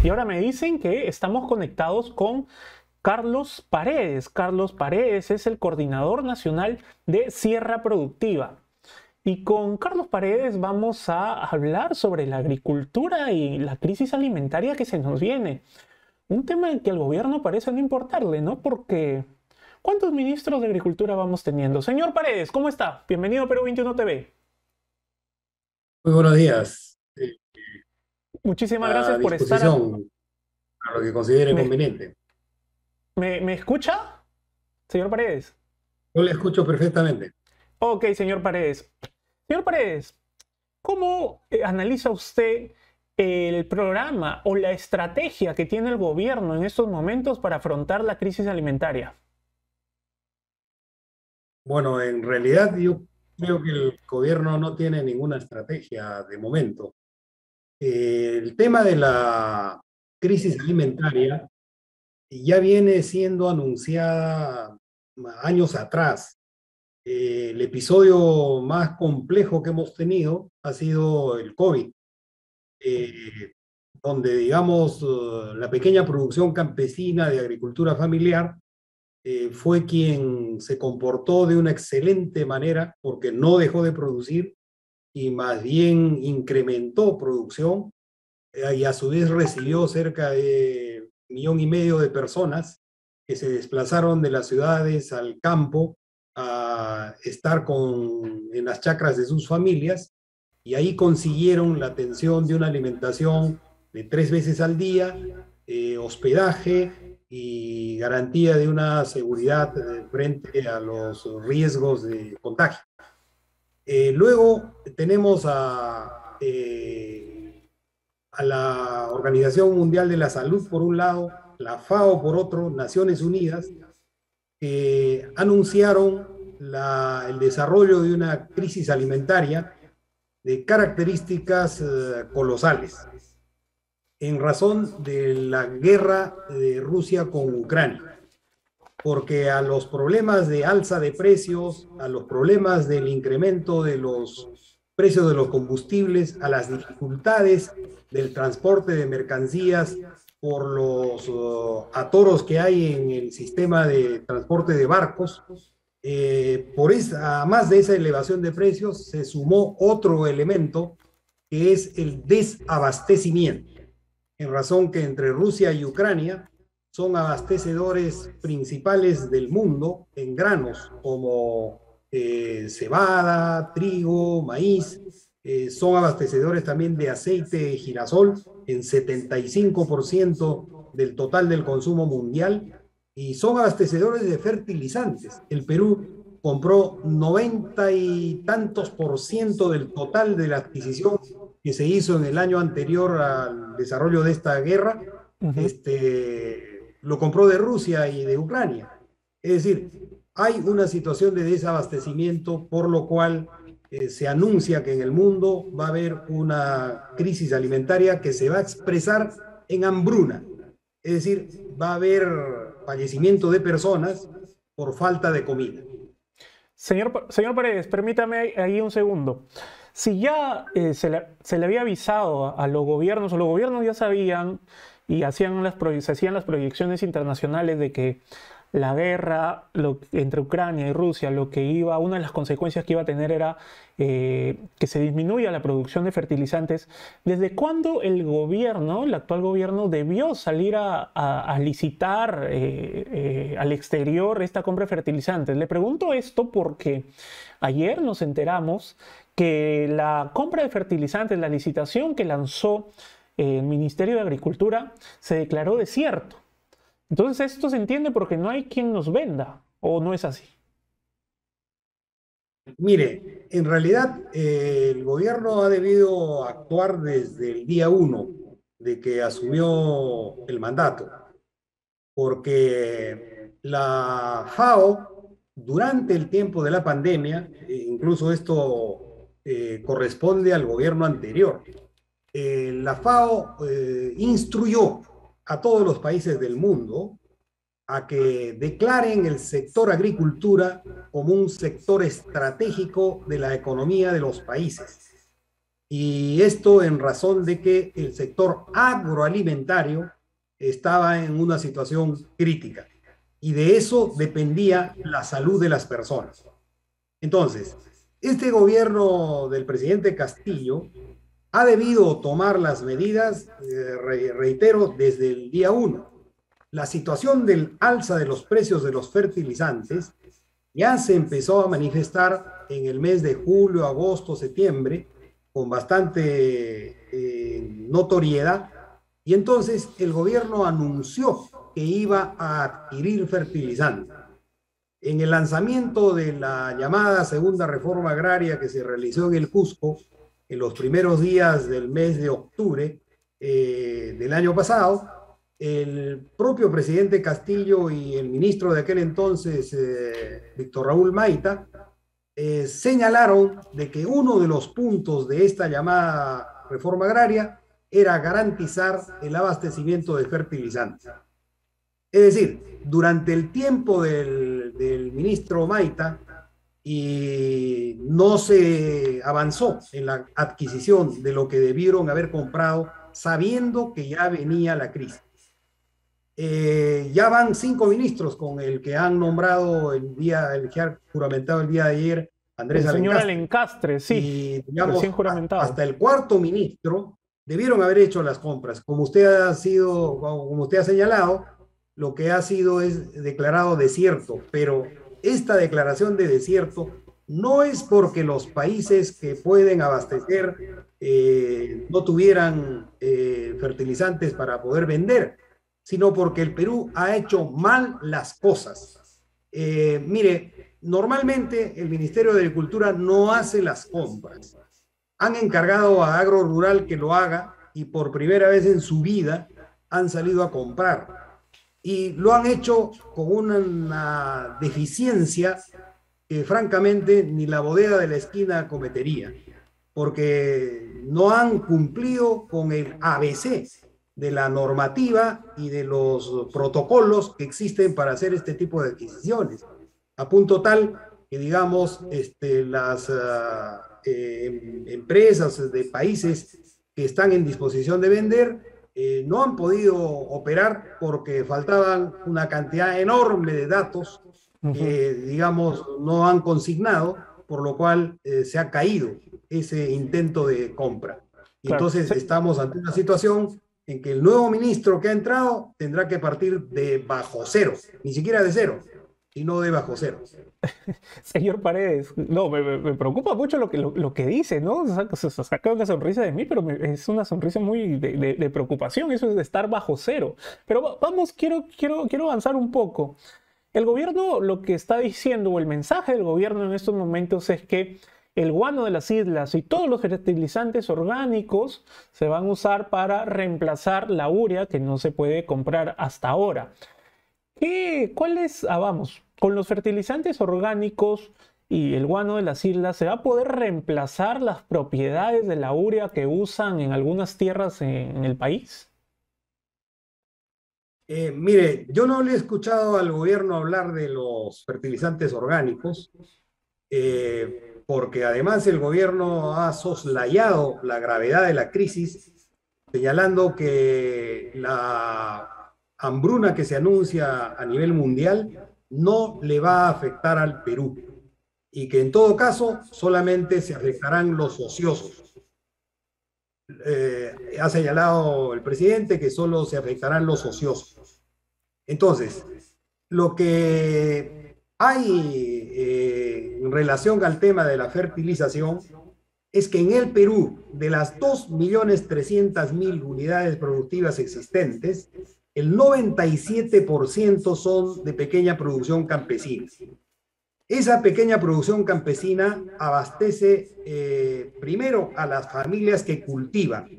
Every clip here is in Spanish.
Y ahora me dicen que estamos conectados con Carlos Paredes. Carlos Paredes es el coordinador nacional de Sierra Productiva. Y con Carlos Paredes vamos a hablar sobre la agricultura y la crisis alimentaria que se nos viene. Un tema que al gobierno parece no importarle, ¿no? Porque ¿cuántos ministros de Agricultura vamos teniendo? Señor Paredes, ¿cómo está? Bienvenido a Perú 21 TV. Muy buenos días. Muchísimas gracias A por estar. disposición a lo que considere ¿Me, conveniente. me escucha, señor Paredes? Yo le escucho perfectamente. Ok, señor Paredes. Señor Paredes, ¿cómo analiza usted el programa o la estrategia que tiene el gobierno en estos momentos para afrontar la crisis alimentaria? Bueno, en realidad yo creo que el gobierno no tiene ninguna estrategia de momento. El tema de la crisis alimentaria ya viene siendo anunciada años atrás. El episodio más complejo que hemos tenido ha sido el COVID, eh, donde, digamos, la pequeña producción campesina de agricultura familiar fue quien se comportó de una excelente manera porque no dejó de producir y más bien incrementó producción y a su vez recibió cerca de 1,5 millones de personas que se desplazaron de las ciudades al campo a estar en las chacras de sus familias y ahí consiguieron la atención de una alimentación de 3 veces al día, hospedaje y garantía de una seguridad frente a los riesgos de contagio. Luego tenemos a la Organización Mundial de la Salud por un lado, la FAO por otro, Naciones Unidas, que anunciaron el desarrollo de una crisis alimentaria de características colosales en razón de la guerra de Rusia con Ucrania, porque a los problemas de alza de precios, a los problemas del incremento de los precios de los combustibles, a las dificultades del transporte de mercancías por los atoros que hay en el sistema de transporte de barcos, además de esa elevación de precios, se sumó otro elemento que es el desabastecimiento, en razón que entre Rusia y Ucrania son abastecedores principales del mundo en granos como cebada, trigo, maíz. Son abastecedores también de aceite de girasol en 75% del total del consumo mundial y son abastecedores de fertilizantes. El Perú compró 90 y tantos por ciento del total de la adquisición que se hizo en el año anterior al desarrollo de esta guerra, Ujú. lo compró de Rusia y de Ucrania. Es decir, hay una situación de desabastecimiento, por lo cual se anuncia que en el mundo va a haber una crisis alimentaria que se va a expresar en hambruna. Es decir, va a haber fallecimiento de personas por falta de comida. Señor Paredes, permítame ahí un segundo. Si ya se le había avisado a los gobiernos, o los gobiernos ya sabían y se hacían las proyecciones internacionales de que la guerra entre Ucrania y Rusia, una de las consecuencias que iba a tener era que se disminuya la producción de fertilizantes. ¿Desde cuándo el actual gobierno, debió salir a licitar al exterior esta compra de fertilizantes? Le pregunto esto porque ayer nos enteramos que la compra de fertilizantes, la licitación que lanzó el Ministerio de Agricultura, se declaró desierto. Entonces esto se entiende porque no hay quien nos venda, ¿o no es así? Mire, en realidad el gobierno ha debido actuar desde el día uno de que asumió el mandato, porque la FAO, durante el tiempo de la pandemia, incluso esto corresponde al gobierno anterior, la FAO instruyó a todos los países del mundo a que declaren el sector agricultura como un sector estratégico de la economía de los países. Y esto en razón de que el sector agroalimentario estaba en una situación crítica y de eso dependía la salud de las personas. Entonces, este gobierno del presidente Castillo ha debido tomar las medidas, reitero, desde el día uno. La situación del alza de los precios de los fertilizantes ya se empezó a manifestar en el mes de julio, agosto, septiembre, con bastante notoriedad, y entonces el gobierno anunció que iba a adquirir fertilizantes. En el lanzamiento de la llamada segunda reforma agraria que se realizó en el Cusco, en los primeros días del mes de octubre del año pasado, el propio presidente Castillo y el ministro de aquel entonces, Víctor Raúl Maita, señalaron de que uno de los puntos de esta llamada reforma agraria era garantizar el abastecimiento de fertilizantes. Es decir, durante el tiempo del ministro Maita y no se avanzó en la adquisición de lo que debieron haber comprado sabiendo que ya venía la crisis. Ya van 5 ministros con el que han nombrado el que ha juramentado el día de ayer, Andrés El señor Alencastre. Alencastre, sí, Y digamos, recién juramentado. hasta el 4.º ministro debieron haber hecho las compras. Como usted ha señalado, lo que ha sido es declarado desierto, pero esta declaración de desierto no es porque los países que pueden abastecer no tuvieran fertilizantes para poder vender, sino porque el Perú ha hecho mal las cosas. Mire, normalmente el Ministerio de Agricultura no hace las compras. Han encargado a Agro Rural que lo haga y por primera vez en su vida han salido a comprar. Y lo han hecho con una deficiencia que francamente ni la bodega de la esquina cometería, porque no han cumplido con el ABC de la normativa y de los protocolos que existen para hacer este tipo de adquisiciones, a punto tal que, digamos, las empresas de países que están en disposición de vender no han podido operar porque faltaban una cantidad enorme de datos que, digamos, no han consignado, por lo cual se ha caído ese intento de compra. Y Claro. entonces estamos ante una situación en que el nuevo ministro que ha entrado tendrá que partir de bajo cero, ni siquiera de cero, sino de bajo cero. Señor Paredes, no, me preocupa mucho lo que dice, ¿no? Se saca una sonrisa de mí, pero es una sonrisa muy de preocupación, eso es de estar bajo cero. Pero vamos, quiero avanzar un poco. El gobierno lo que está diciendo, o el mensaje del gobierno en estos momentos es que el guano de las islas y todos los fertilizantes orgánicos se van a usar para reemplazar la urea que no se puede comprar hasta ahora. Vamos, con los fertilizantes orgánicos y el guano de las islas, ¿se va a poder reemplazar las propiedades de la urea que usan en algunas tierras en el país? Mire, yo no le he escuchado al gobierno hablar de los fertilizantes orgánicos, porque además el gobierno ha soslayado la gravedad de la crisis, señalando que la hambruna que se anuncia a nivel mundial no le va a afectar al Perú y que en todo caso solamente se afectarán los ociosos. Ha señalado el presidente que solo se afectarán los ociosos. Entonces, lo que hay en relación al tema de la fertilización es que en el Perú, de las 2.300.000 unidades productivas existentes, el 97% son de pequeña producción campesina. Esa pequeña producción campesina abastece primero a las familias que cultivan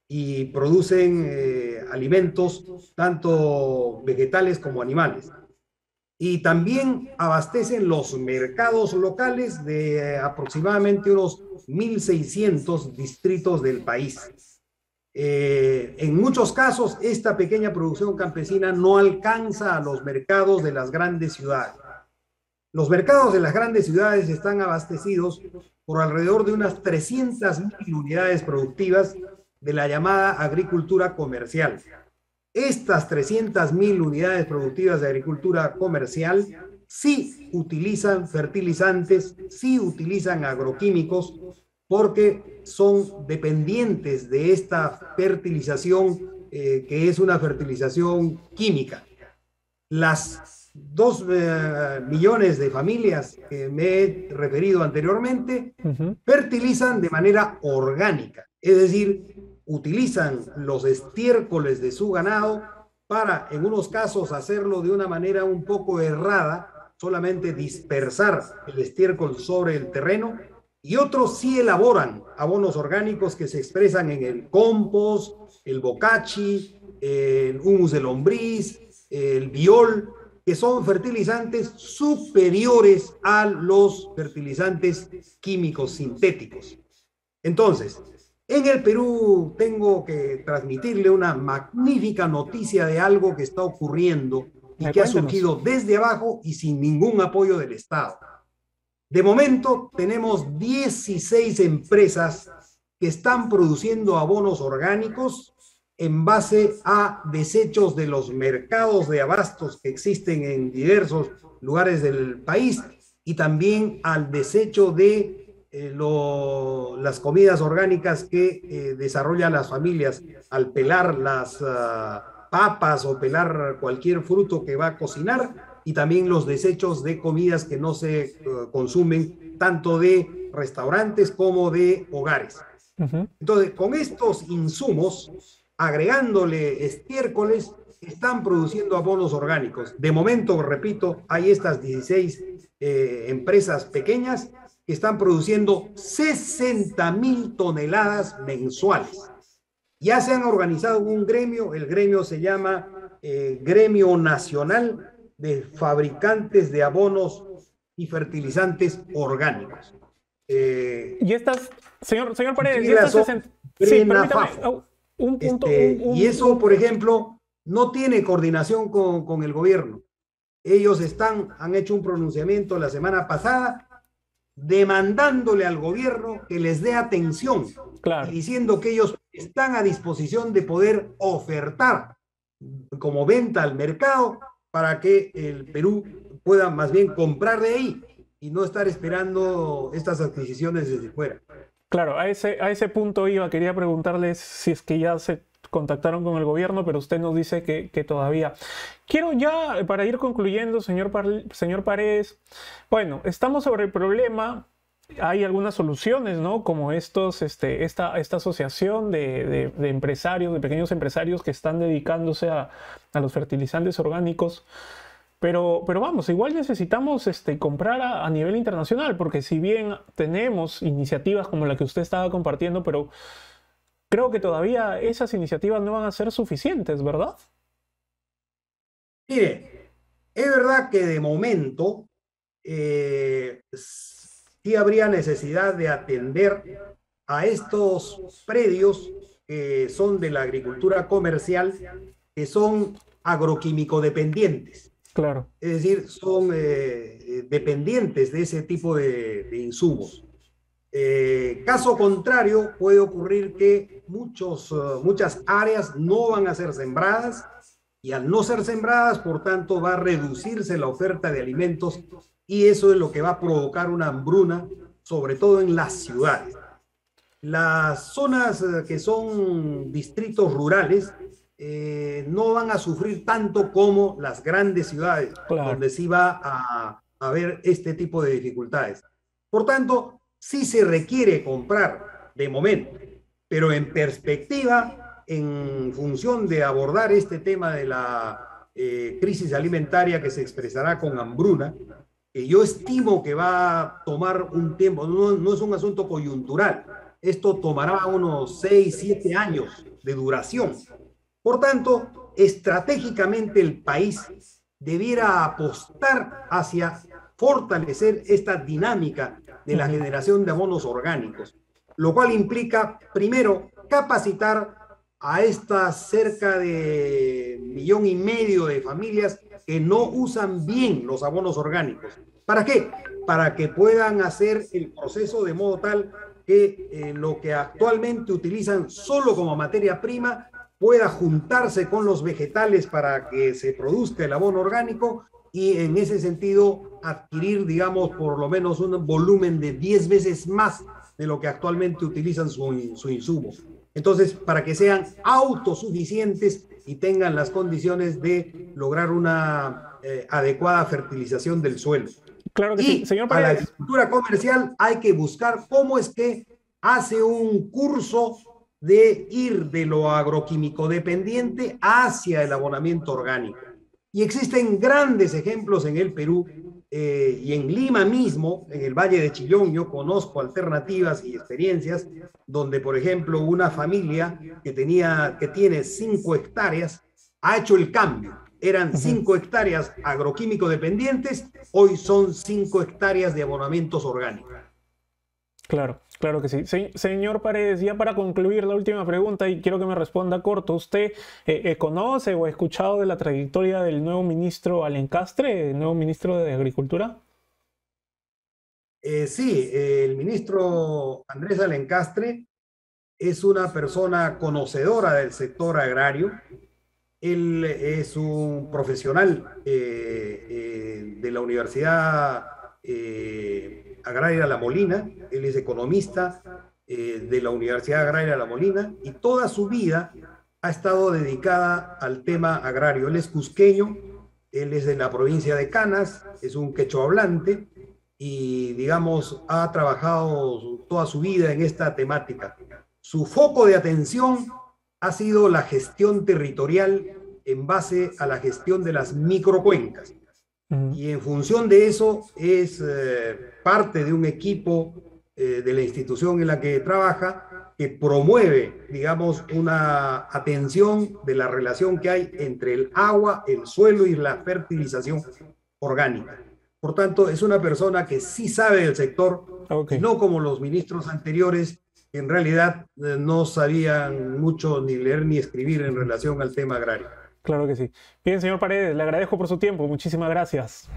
y producen alimentos, tanto vegetales como animales. Y también abastecen los mercados locales de aproximadamente unos 1.600 distritos del país. En muchos casos, esta pequeña producción campesina no alcanza a los mercados de las grandes ciudades. Los mercados de las grandes ciudades están abastecidos por alrededor de unas 300.000 unidades productivas de la llamada agricultura comercial. Estas 300.000 unidades productivas de agricultura comercial sí utilizan fertilizantes, sí utilizan agroquímicos, porque son dependientes de esta fertilización, que es una fertilización química. Las 2 millones de familias que me he referido anteriormente fertilizan de manera orgánica, es decir, utilizan los estiércoles de su ganado para, en unos casos, hacerlo de una manera un poco errada, solamente dispersar el estiércol sobre el terreno, y otros sí elaboran abonos orgánicos que se expresan en el compost, el bocachi, el humus de lombriz, el biol, que son fertilizantes superiores a los fertilizantes químicos sintéticos. Entonces, en el Perú tengo que transmitirle una magnífica noticia de algo que está ocurriendo y que ha surgido desde abajo y sin ningún apoyo del Estado. De momento tenemos 16 empresas que están produciendo abonos orgánicos en base a desechos de los mercados de abastos que existen en diversos lugares del país, y también al desecho de las comidas orgánicas que desarrollan las familias al pelar las papas o pelar cualquier fruto que va a cocinar, y también los desechos de comidas que no se consumen tanto de restaurantes como de hogares. Entonces, con estos insumos, agregándole estiércoles, están produciendo abonos orgánicos. De momento, repito, hay estas 16 empresas pequeñas que están produciendo 60.000 toneladas mensuales. Ya se han organizado un gremio, el gremio se llama Gremio Nacional de Fabricantes de Abonos y Fertilizantes Orgánicos. Y estas, señor Paredes, y estas 60... Sí, permítame, un punto. Y eso, por ejemplo, no tiene coordinación con el gobierno. Ellos han hecho un pronunciamiento la semana pasada demandándole al gobierno que les dé atención, claro, y diciendo que ellos están a disposición de poder ofertar como venta al mercado para que el Perú pueda más bien comprar de ahí y no estar esperando estas adquisiciones desde fuera. Claro, a ese punto quería preguntarles si es que ya se contactaron con el gobierno, pero usted nos dice que todavía. Quiero ya, para ir concluyendo, señor Paredes, bueno, estamos sobre el problema, hay algunas soluciones, ¿no? Como esta asociación de empresarios, de pequeños empresarios que están dedicándose a los fertilizantes orgánicos. Pero vamos, igual necesitamos comprar a nivel internacional, porque si bien tenemos iniciativas como la que usted estaba compartiendo, pero creo que todavía esas iniciativas no van a ser suficientes, ¿verdad? Mire, es verdad que de momento sí habría necesidad de atender a estos predios que son de la agricultura comercial, que son agroquímico dependientes. Claro. Es decir, son dependientes de ese tipo de insumos. Caso contrario, puede ocurrir que muchas áreas no van a ser sembradas, y al no ser sembradas, por tanto, va a reducirse la oferta de alimentos, y eso es lo que va a provocar una hambruna, sobre todo en las ciudades. Las zonas que son distritos rurales no van a sufrir tanto como las grandes ciudades, claro, donde sí va a haber este tipo de dificultades. Por tanto, sí se requiere comprar de momento, pero en perspectiva, en función de abordar este tema de la crisis alimentaria que se expresará con hambruna, que yo estimo que va a tomar un tiempo, no es un asunto coyuntural, esto tomará unos 6, 7 años de duración. Por tanto, estratégicamente el país debiera apostar hacia fortalecer esta dinámica de la generación de abonos orgánicos, lo cual implica, primero, capacitar a estas cerca de 1,5 millones de familias que no usan bien los abonos orgánicos. ¿Para qué? Para que puedan hacer el proceso de modo tal que lo que actualmente utilizan solo como materia prima pueda juntarse con los vegetales para que se produzca el abono orgánico y en ese sentido adquirir, digamos, por lo menos un volumen de 10 veces más de lo que actualmente utilizan su insumo. Entonces, para que sean autosuficientes y tengan las condiciones de lograr una adecuada fertilización del suelo. Claro que sí. Y Señor a la Paredes. agricultura comercial hay que buscar cómo es que hace un curso de ir de lo agroquímico dependiente hacia el abonamiento orgánico. Y existen grandes ejemplos en el Perú y en Lima mismo, en el Valle de Chillón, yo conozco alternativas y experiencias donde, por ejemplo, una familia que tiene 5 hectáreas ha hecho el cambio. Eran 5 hectáreas agroquímico dependientes, hoy son 5 hectáreas de abonamientos orgánicos. Claro, claro que sí. Señor Paredes, ya para concluir la última pregunta y quiero que me responda corto. ¿Usted conoce o ha escuchado de la trayectoria del nuevo ministro Alencastre, el nuevo ministro de Agricultura? Sí, el ministro Andrés Alencastre es una persona conocedora del sector agrario. Él es un profesional de la Universidad Agraria La Molina. Él es economista de la Universidad Agraria La Molina y toda su vida ha estado dedicada al tema agrario. Él es cusqueño, él es de la provincia de Canas, es un quechua hablante y, digamos, ha trabajado toda su vida en esta temática. Su foco de atención ha sido la gestión territorial en base a la gestión de las microcuencas. Y en función de eso es parte de un equipo de la institución en la que trabaja que promueve, digamos, una atención de la relación que hay entre el agua, el suelo y la fertilización orgánica. Por tanto, es una persona que sí sabe del sector y no como los ministros anteriores que en realidad no sabían mucho ni leer ni escribir en relación al tema agrario. Claro que sí. Bien, señor Paredes, le agradezco por su tiempo. Muchísimas gracias.